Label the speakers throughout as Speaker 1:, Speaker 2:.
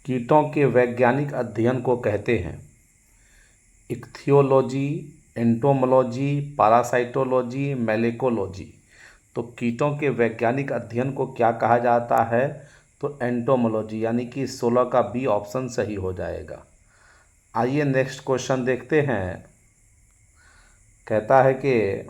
Speaker 1: कीटों के वैज्ञानिक अध्ययन को कहते हैं इक्थियोलॉजी, एंटोमोलॉजी, पारासाइटोलॉजी, मैलेकोलॉजी। तो कीटों के वैज्ञानिक अध्ययन को क्या कहा जाता है? तो एंटोमोलॉजी, यानी कि 16 का बी ऑप्शन सही हो जाएगा। आइए नेक्स्ट क्वेश्चन देखते हैं। कहता है कि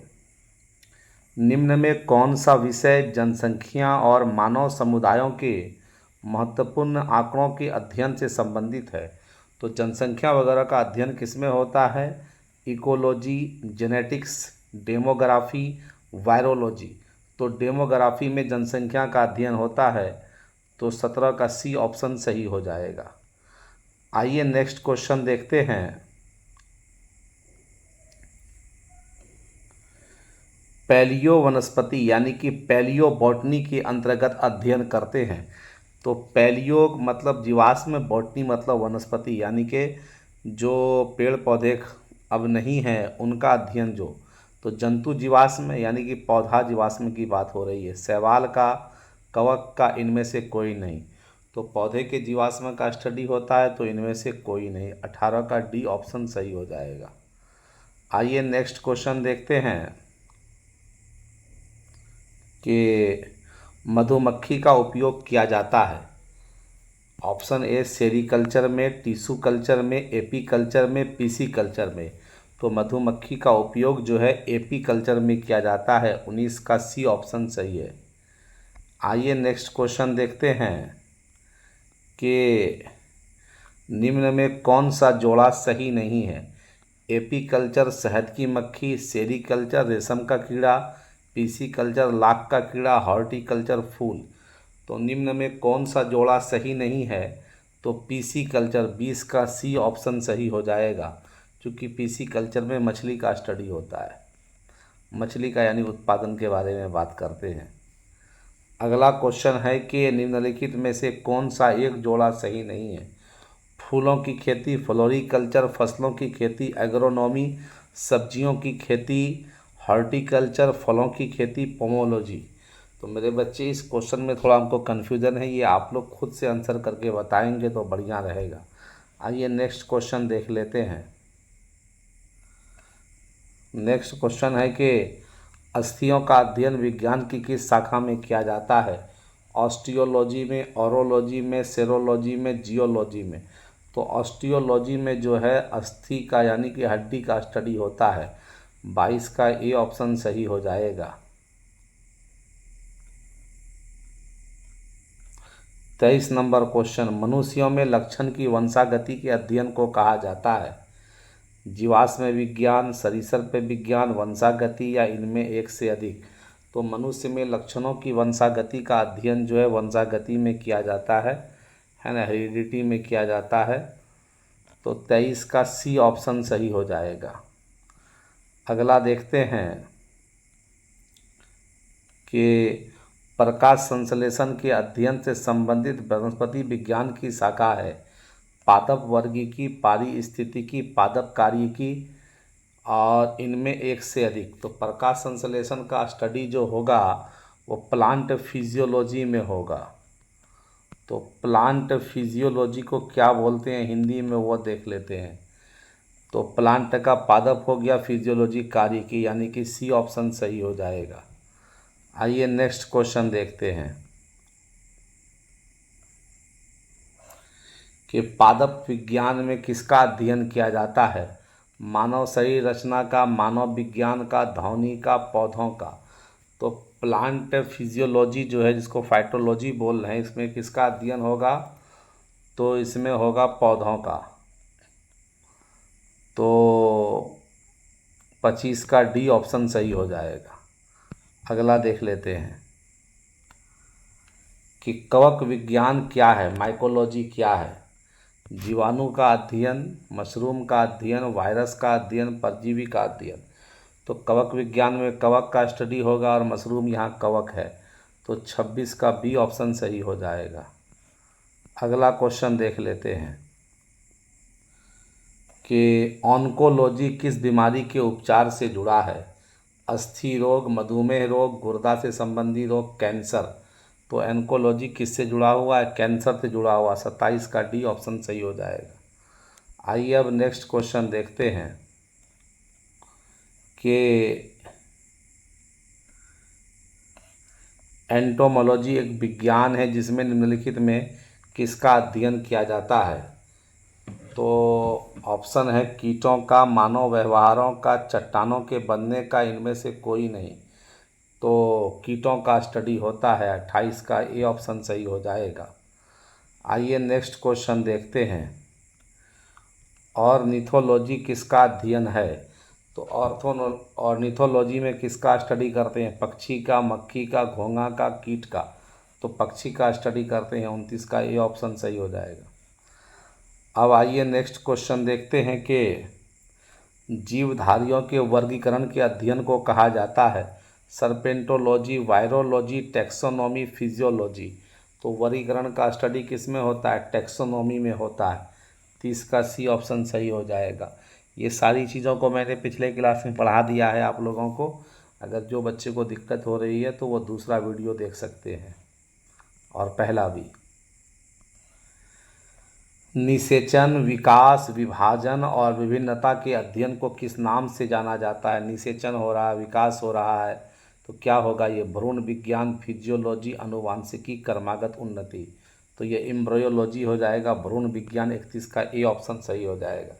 Speaker 1: निम्न में कौन सा विषय जनसंख्या और मानव समुदायों के महत्वपूर्ण आंकड़ों के अध्ययन से संबंधित है? तो जनसंख्या वगैरह का अध्ययन किसमें होता है? Ecology, genetics, demography, virology. तो डेमोग्राफी में जनसंख्या का अध्ययन होता है, तो 17 का सी ऑप्शन सही हो जाएगा। आइए नेक्स्ट क्वेश्चन देखते हैं। पैलियो वनस्पति यानी कि पैलियो बॉटनी के अंतर्गत अध्ययन करते हैं। तो पैलियो मतलब जीवाश्म, बॉटनी मतलब वनस्पति, यानी कि जो पेड़ पौधे अब नहीं हैं उनका अध्ययन। जो तो जंतु जीवाश्म यानी कि पौधा जीवाश्म की बात हो रही है। शैवाल का, कवक का, इनमें से कोई नहीं। तो पौधे के जीवाश्म का स्टडी होता है, तो इनमें से कोई नहीं। 18 का डी ऑप्शन सही हो जाएगा। आइए नेक्स्ट क्वेश्चन देखते हैं कि मधुमक्खी का उपयोग किया जाता है। ऑप्शन ए सेरीकल्चर में, टिश्यू कल्चर में, एपी कल्चर में, पीसी कल्चर में। तो मधुमक्खी का उपयोग जो है एपी कल्चर में किया जाता है। 19 का सी ऑप्शन सही है। आइए नेक्स्ट क्वेश्चन देखते हैं कि निम्न में कौन सा जोड़ा सही नहीं है? एपी कल्चर शहद की मक्खी, सेरीकल्चर रेशम का कीड़ा, पीसी कल्चर लाख का कीड़ा, हॉर्टिकल्चर फूल। तो निम्न में कौन सा जोड़ा सही नहीं है? तो पीसी कल्चर, 20 का सी ऑप्शन सही हो जाएगा, क्योंकि पीसी कल्चर में मछली का स्टडी होता है। मछली का यानी उत्पादन के बारे में बात करते हैं। अगला क्वेश्चन है कि निम्नलिखित में से कौन सा एक जोड़ा सही नहीं है? फूलों की खेती, फ्लोरिकल्चर, फसलों की खेती, एग्रोनॉमी, सब्जियों की खेती, हॉर्टिकल्चर, फलों की खेती, पोमोलॉजी। तो मेरे बच्चे इस क्वेश्चन में थोड़ा हमको कन्फ्यूज़न है, ये आप लोग खुद से आंसर करके बताएंगे तो बढ़िया रहेगा। आइए नेक्स्ट क्वेश्चन देख लेते हैं। नेक्स्ट क्वेश्चन है कि अस्थियों का अध्ययन विज्ञान की किस शाखा में किया जाता है? ऑस्टियोलॉजी में, ऑरोलॉजी में, सेरोलॉजी में, जियोलॉजी में। तो ऑस्टियोलॉजी में जो है अस्थि का यानी कि हड्डी का स्टडी होता है। 22 का ए ऑप्शन सही हो जाएगा। 23 नंबर क्वेश्चन, मनुष्यों में लक्षण की वंशागति के अध्ययन को कहा जाता है? जीवाश्म विज्ञान, सरीसृप विज्ञान, वंशागति, या इनमें एक से अधिक। तो मनुष्य में लक्षणों की वंशागति का अध्ययन जो है वंशागति में किया जाता है ना, हेरिडिटी में किया जाता है। तो 23 का सी ऑप्शन सही हो जाएगा। अगला देखते हैं कि प्रकाश संश्लेषण के अध्ययन से संबंधित वनस्पति विज्ञान की शाखा है। पादप वर्गीकी, पारिस्थितिकी, पादप कार्यकी, और इनमें एक से अधिक। तो प्रकाश संश्लेषण का स्टडी जो होगा वो प्लांट फिजियोलॉजी में होगा। तो प्लांट फिजियोलॉजी को क्या बोलते हैं हिंदी में, वो देख लेते हैं। तो प्लांट का पादप हो गया, फिजियोलॉजी कार्य की, यानी कि सी ऑप्शन सही हो जाएगा। आइए नेक्स्ट क्वेश्चन देखते हैं कि पादप विज्ञान में किसका अध्ययन किया जाता है? मानव शरीर रचना का, मानव विज्ञान का, ध्वनि का, पौधों का। तो प्लांट फिजियोलॉजी जो है, जिसको फाइटोलॉजी बोल रहे हैं, इसमें किसका अध्ययन होगा? तो इसमें होगा पौधों का। तो 25 का डी ऑप्शन सही हो जाएगा। अगला देख लेते हैं कि कवक विज्ञान क्या है, माइकोलॉजी क्या है? जीवाणु का अध्ययन, मशरूम का अध्ययन, वायरस का अध्ययन, परजीवी का अध्ययन। तो कवक विज्ञान में कवक का स्टडी होगा, और मशरूम यहाँ कवक है। तो 26 का बी ऑप्शन सही हो जाएगा। अगला क्वेश्चन देख लेते हैं कि ऑन्कोलॉजी किस बीमारी के उपचार से जुड़ा है? अस्थि रोग, मधुमेह रोग, गुर्दा से संबंधी रोग, कैंसर। तो एंकोलॉजी किससे जुड़ा हुआ है? कैंसर से जुड़ा हुआ। 27 का डी ऑप्शन सही हो जाएगा। आइए अब नेक्स्ट क्वेश्चन देखते हैं कि एंटोमोलॉजी एक विज्ञान है जिसमें निम्नलिखित में किसका अध्ययन किया जाता है? तो ऑप्शन है कीटों का, मानव व्यवहारों का, चट्टानों के बनने का, इनमें से कोई नहीं। तो कीटों का स्टडी होता है। 28 का ए ऑप्शन सही हो जाएगा। आइए नेक्स्ट क्वेश्चन देखते हैं। ऑर्निथोलॉजी किसका अध्ययन है? तो ऑर्निथोलॉजी में किसका स्टडी करते हैं? पक्षी का, मक्खी का, घोंघा का, कीट का। तो पक्षी का स्टडी करते हैं। 29 का ए ऑप्शन सही हो जाएगा। अब आइए नेक्स्ट क्वेश्चन देखते हैं कि जीवधारियों के वर्गीकरण के अध्ययन को कहा जाता है सर्पेंटोलॉजी, वायरोलॉजी, टैक्सोनॉमी, फिजियोलॉजी। तो वर्गीकरण का स्टडी किस में होता है? टैक्सोनॉमी में होता है। 30 का सी ऑप्शन सही हो जाएगा। ये सारी चीज़ों को मैंने पिछले क्लास में पढ़ा दिया है आप लोगों को। अगर जो बच्चे को दिक्कत हो रही है तो वो दूसरा वीडियो देख सकते हैं और पहला भी। निषेचन, विकास, विभाजन और विभिन्नता के अध्ययन को किस नाम से जाना जाता है? निषेचन हो रहा है, विकास हो रहा है, तो क्या होगा? ये भ्रूण विज्ञान, फिजियोलॉजी, आनुवांशिकी, क्रमागत उन्नति। तो ये एम्ब्रियोलॉजी हो जाएगा। भ्रूण विज्ञान 31 का ए ऑप्शन सही हो जाएगा।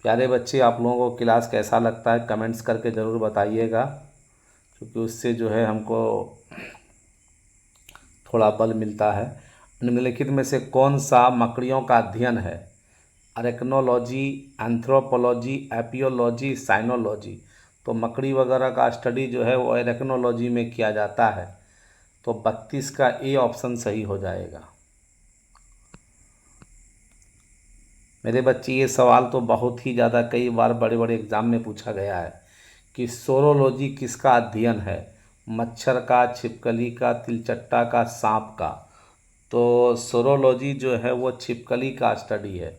Speaker 1: प्यारे बच्चे, आप लोगों को क्लास कैसा लगता है कमेंट्स करके ज़रूर बताइएगा, क्योंकि उससे जो है हमको थोड़ा बल मिलता है। निम्नलिखित में से कौन सा मकड़ियों का अध्ययन है? अरेक्नोलॉजी, एंथ्रोपोलॉजी, एपियोलॉजी, साइनोलॉजी। तो मकड़ी वगैरह का स्टडी जो है वो अरेक्नोलॉजी में किया जाता है। तो 32 का ए ऑप्शन सही हो जाएगा। मेरे बच्चे, ये सवाल तो बहुत ही ज़्यादा कई बार बड़े बड़े एग्ज़ाम में पूछा गया है कि सोरोलॉजी किसका अध्ययन है? मच्छर का, छिपकली का, तिलचट्टा का, सांप का। तो सोरोलॉजी जो है वो छिपकली का स्टडी है।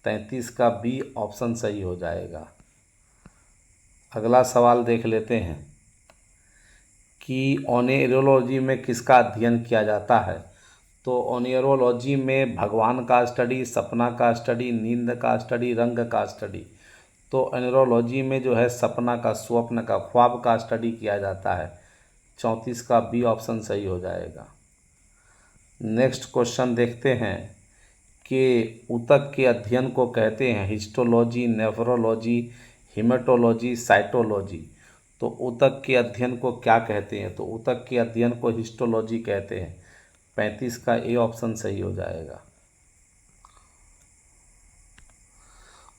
Speaker 1: 33 का बी ऑप्शन सही हो जाएगा। अगला सवाल देख लेते हैं कि ओनेरोलॉजी में किसका अध्ययन किया जाता है? तो ओनेरोलॉजी में भगवान का स्टडी, सपना का स्टडी, नींद का स्टडी, रंग का स्टडी। तो ओनेरोलॉजी में जो है सपना का, स्वप्न का, ख्वाब का स्टडी किया जाता है। 34 का बी ऑप्शन सही हो जाएगा। नेक्स्ट क्वेश्चन देखते हैं कि ऊतक के अध्ययन को कहते हैं हिस्टोलॉजी, नेफ्रोलॉजी, हिमेटोलॉजी, साइटोलॉजी। तो ऊतक के अध्ययन को क्या कहते हैं? तो ऊतक के अध्ययन को हिस्टोलॉजी कहते हैं। 35 का ए ऑप्शन सही हो जाएगा।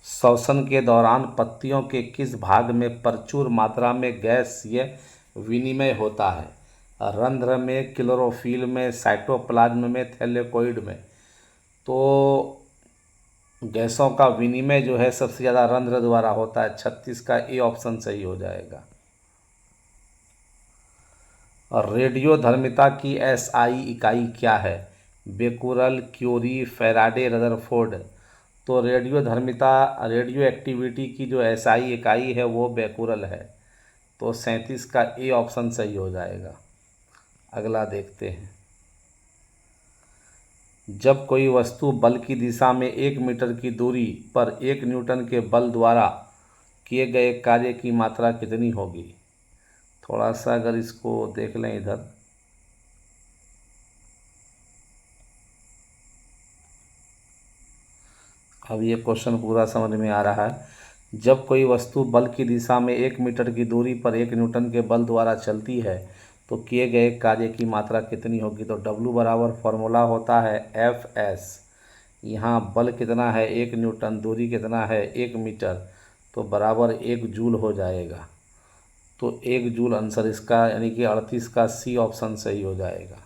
Speaker 1: श्वसन के दौरान पत्तियों के किस भाग में प्रचुर मात्रा में गैसीय विनिमय होता है? रंध्र में, क्लोरोफिल में, साइटोप्लाज्म में, थैलेकोइड में। तो गैसों का विनिमय जो है सबसे ज़्यादा रंध्र द्वारा होता है। 36 का ए ऑप्शन सही हो जाएगा। और रेडियोधर्मिता की एसआई इकाई क्या है? Becquerel, curie, faraday, rutherford. तो रेडियोधर्मिता, रेडियो एक्टिविटी की जो एसआई इकाई है वो बेकुरल है। तो 37 का ए ऑप्शन सही हो जाएगा। अगला देखते हैं। जब कोई वस्तु बल की दिशा में 1 मीटर की दूरी पर 1 न्यूटन के बल द्वारा किए गए कार्य की मात्रा कितनी होगी? थोड़ा सा अगर इसको देख लें इधर, अब ये क्वेश्चन पूरा समझ में आ रहा है। जब कोई वस्तु बल की दिशा में 1 मीटर की दूरी पर 1 न्यूटन के बल द्वारा चलती है तो किए गए कार्य की मात्रा कितनी होगी? तो W बराबर फॉर्मूला होता है Fs। यहाँ बल कितना है? 1 न्यूटन, दूरी कितना है? 1 मीटर, तो बराबर 1 जूल हो जाएगा। तो 1 जूल आंसर इसका, यानी कि 38 का सी ऑप्शन सही हो जाएगा।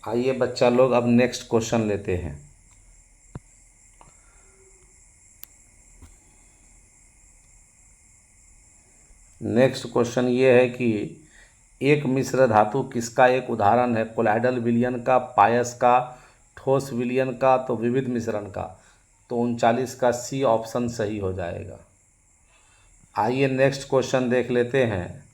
Speaker 1: आइए बच्चा लोग अब नेक्स्ट क्वेश्चन लेते हैं। नेक्स्ट क्वेश्चन ये है कि एक मिश्र धातु किसका एक उदाहरण है? कोलाइडल विलयन का, पायस का, ठोस विलयन का, तो विविध मिश्रण का। तो 39 का सी ऑप्शन सही हो जाएगा। आइए नेक्स्ट क्वेश्चन देख लेते हैं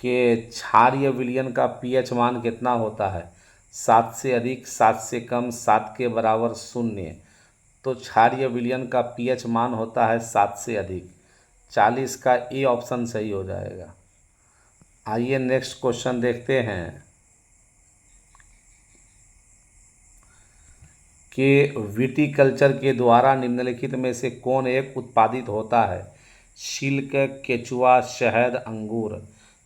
Speaker 1: कि क्षारीय विलयन का पीएच मान कितना होता है? 7 से अधिक, 7 से कम, 7 के बराबर, 0। तो क्षारीय विलयन का पीएच मान होता है 7 से अधिक। 40 का ए ऑप्शन सही हो जाएगा। आइए नेक्स्ट क्वेश्चन देखते हैं कि विटीकल्चर के द्वारा निम्नलिखित में से कौन एक उत्पादित होता है? सिल्क, केचुआ, शहद, अंगूर।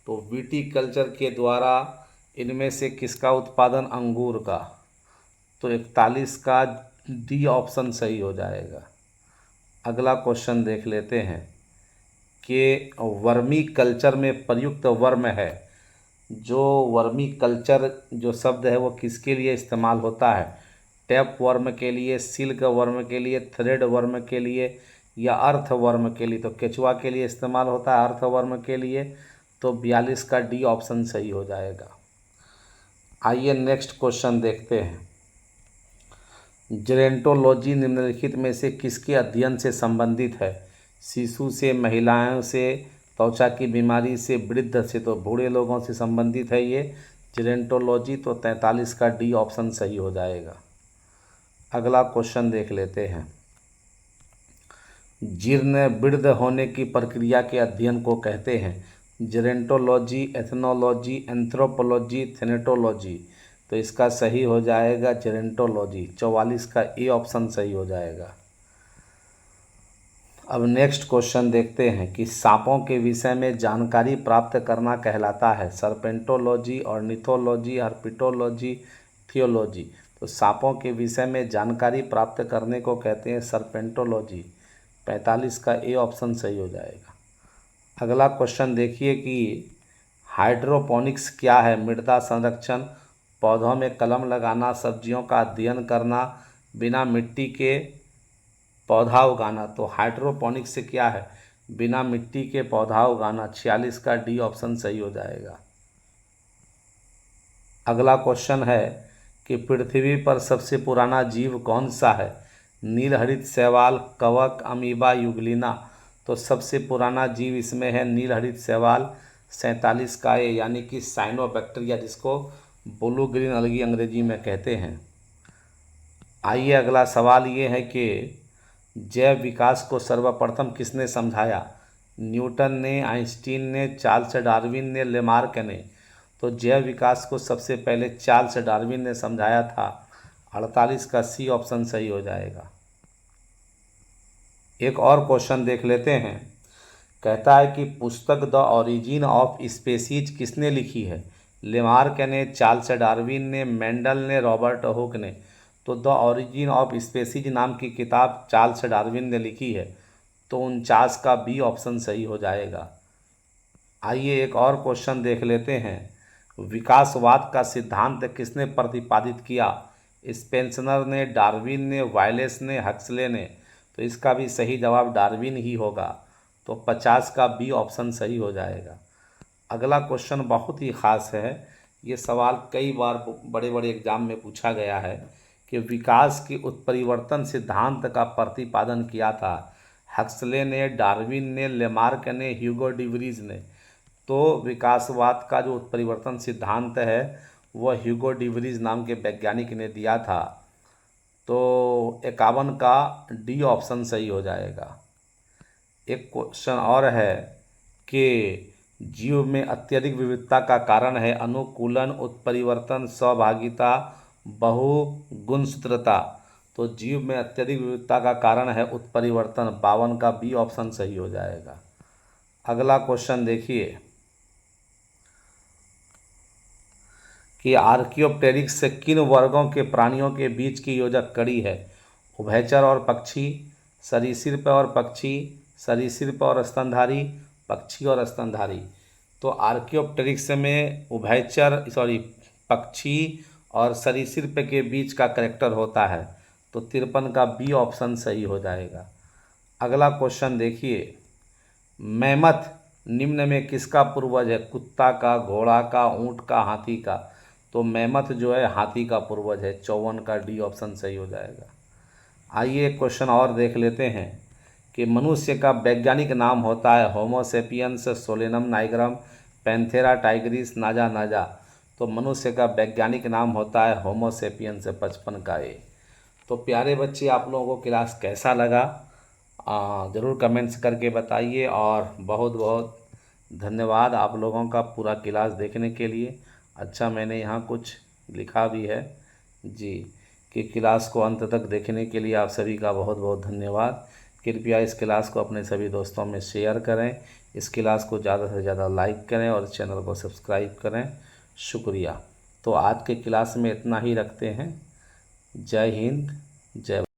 Speaker 1: तो विटीकल्चर के द्वारा इनमें से किसका उत्पादन? अंगूर का। तो 41 का डी ऑप्शन सही हो जाएगा। अगला क्वेश्चन देख लेते हैं कि वर्मी कल्चर में प्रयुक्त वर्म है। जो वर्मी कल्चर जो शब्द है वो किसके लिए इस्तेमाल होता है? टैप वर्म के लिए, सिल्क वर्म के लिए, थ्रेड वर्म के लिए, या अर्थ वर्म के लिए? तो केचुआ के लिए इस्तेमाल होता है, अर्थ वर्म के लिए। तो 42 का डी ऑप्शन सही हो जाएगा। आइए नेक्स्ट क्वेश्चन देखते हैं। जेरेंटोलॉजी निम्नलिखित में से किसके अध्ययन से संबंधित है? शिशु से, महिलाओं से, त्वचा की बीमारी से, वृद्ध से? तो बूढ़े लोगों से संबंधित है ये जेरेंटोलॉजी। तो 43 का डी ऑप्शन सही हो जाएगा। अगला क्वेश्चन देख लेते हैं। जीर्ण वृद्ध होने की प्रक्रिया के अध्ययन को कहते हैं? Gerontology, ethnology, anthropology, thanatology. तो इसका सही हो जाएगा जेरेंटोलॉजी। 44 का ए ऑप्शन सही हो जाएगा। अब नेक्स्ट क्वेश्चन देखते हैं कि सांपों के विषय में जानकारी प्राप्त करना कहलाता है? सर्पेंटोलॉजी, ऑर्निथोलॉजी, हर्पिटोलॉजी, थियोलॉजी। तो सांपों के विषय में जानकारी प्राप्त करने को कहते हैं सर्पेंटोलॉजी। 45 का ए ऑप्शन सही हो जाएगा। अगला क्वेश्चन देखिए कि हाइड्रोपोनिक्स क्या है? मृदा संरक्षण, पौधों में कलम लगाना, सब्जियों का अध्ययन करना, बिना मिट्टी के पौधा उगाना। तो हाइड्रोपोनिक्स से क्या है? बिना मिट्टी के पौधा उगाना। 46 का डी ऑप्शन सही हो जाएगा। अगला क्वेश्चन है कि पृथ्वी पर सबसे पुराना जीव कौन सा है? नीलहरित शैवाल, कवक, अमीबा, युगलिना। तो सबसे पुराना जीव इसमें है नीलहरित शैवाल। 47 का ए यानी कि साइनोबैक्टीरिया, जिसको ब्लू ग्रीन अलगी अंग्रेजी में कहते हैं। आइए अगला सवाल ये है कि जैव विकास को सर्वप्रथम किसने समझाया? न्यूटन ने, आइंस्टीन ने, चार्ल्स डार्विन ने, लेमार्क ने। तो जैव विकास को सबसे पहले चार्ल्स डार्विन ने समझाया था। 48 का सी ऑप्शन सही हो जाएगा। एक और क्वेश्चन देख लेते हैं। कहता है कि पुस्तक द ओरिजिन ऑफ स्पेसीज किसने लिखी है? लेमार्क ने, चार्ल्स डार्विन ने, मेंडल ने, रॉबर्ट हुक ने। तो द ओरिजिन ऑफ स्पेसीज नाम की किताब चार्ल्स डार्विन ने लिखी है। तो 49 का बी ऑप्शन सही हो जाएगा। आइए एक और क्वेश्चन देख लेते हैं। विकासवाद का सिद्धांत किसने प्रतिपादित किया? स्पेंसर ने, डार्विन ने, वायलेस ने, हक्सले ने। तो इसका भी सही जवाब डार्विन ही होगा। तो 50 का बी ऑप्शन सही हो जाएगा। अगला क्वेश्चन बहुत ही ख़ास है। ये सवाल कई बार बड़े बड़े एग्जाम में पूछा गया है कि विकास के उत्परिवर्तन सिद्धांत का प्रतिपादन किया था हक्सले ने, डार्विन ने, लेमार्क ने, ह्यूगो डिवरीज ने। तो विकासवाद का जो उत्परिवर्तन सिद्धांत है वह ह्यूगो डिवरीज नाम के वैज्ञानिक ने दिया था। तो 51 का डी ऑप्शन सही हो जाएगा। एक क्वेश्चन और है कि जीव में अत्यधिक विविधता का कारण है अनुकूलन, उत्परिवर्तन, सहभागिता, बहुगुणसूत्रता। तो जीव में अत्यधिक विविधता का कारण है उत्परिवर्तन। 52 का बी ऑप्शन सही हो जाएगा। अगला क्वेश्चन देखिए कि आर्कियोप्टेरिक्स से किन वर्गों के प्राणियों के बीच की योजक कड़ी है? उभयचर और पक्षी, सरीसृप और पक्षी, सरीसृप और स्तनधारी, पक्षी और स्तनधारी। तो आर्कियोप्टेरिक्स में पक्षी और सरीसृप के बीच का करेक्टर होता है। तो 53 का बी ऑप्शन सही हो जाएगा। अगला क्वेश्चन देखिए। मैमथ निम्न में किसका पूर्वज है? कुत्ता का, घोड़ा का, ऊंट का, हाथी का। तो मैमथ जो है हाथी का पूर्वज है। 54 का डी ऑप्शन सही हो जाएगा। आइए एक क्वेश्चन और देख लेते हैं कि मनुष्य का वैज्ञानिक नाम होता है Homo sapiens, Solanum nigrum, Panthera tigris Naja naja. तो मनुष्य का वैज्ञानिक नाम होता है होमो सेपियंस 55 का ए। तो प्यारे बच्चे, आप लोगों को क्लास कैसा लगा ज़रूर कमेंट्स करके बताइए। और बहुत बहुत धन्यवाद आप लोगों का पूरा क्लास देखने के लिए। अच्छा, मैंने यहाँ कुछ लिखा भी है जी कि क्लास को अंत तक देखने के लिए आप सभी का बहुत बहुत धन्यवाद। कृपया इस क्लास को अपने सभी दोस्तों में शेयर करें, इस क्लास को ज़्यादा से ज़्यादा लाइक करें और चैनल को सब्सक्राइब करें। शुक्रिया। तो आज के क्लास में इतना ही रखते हैं। जय हिंद, जय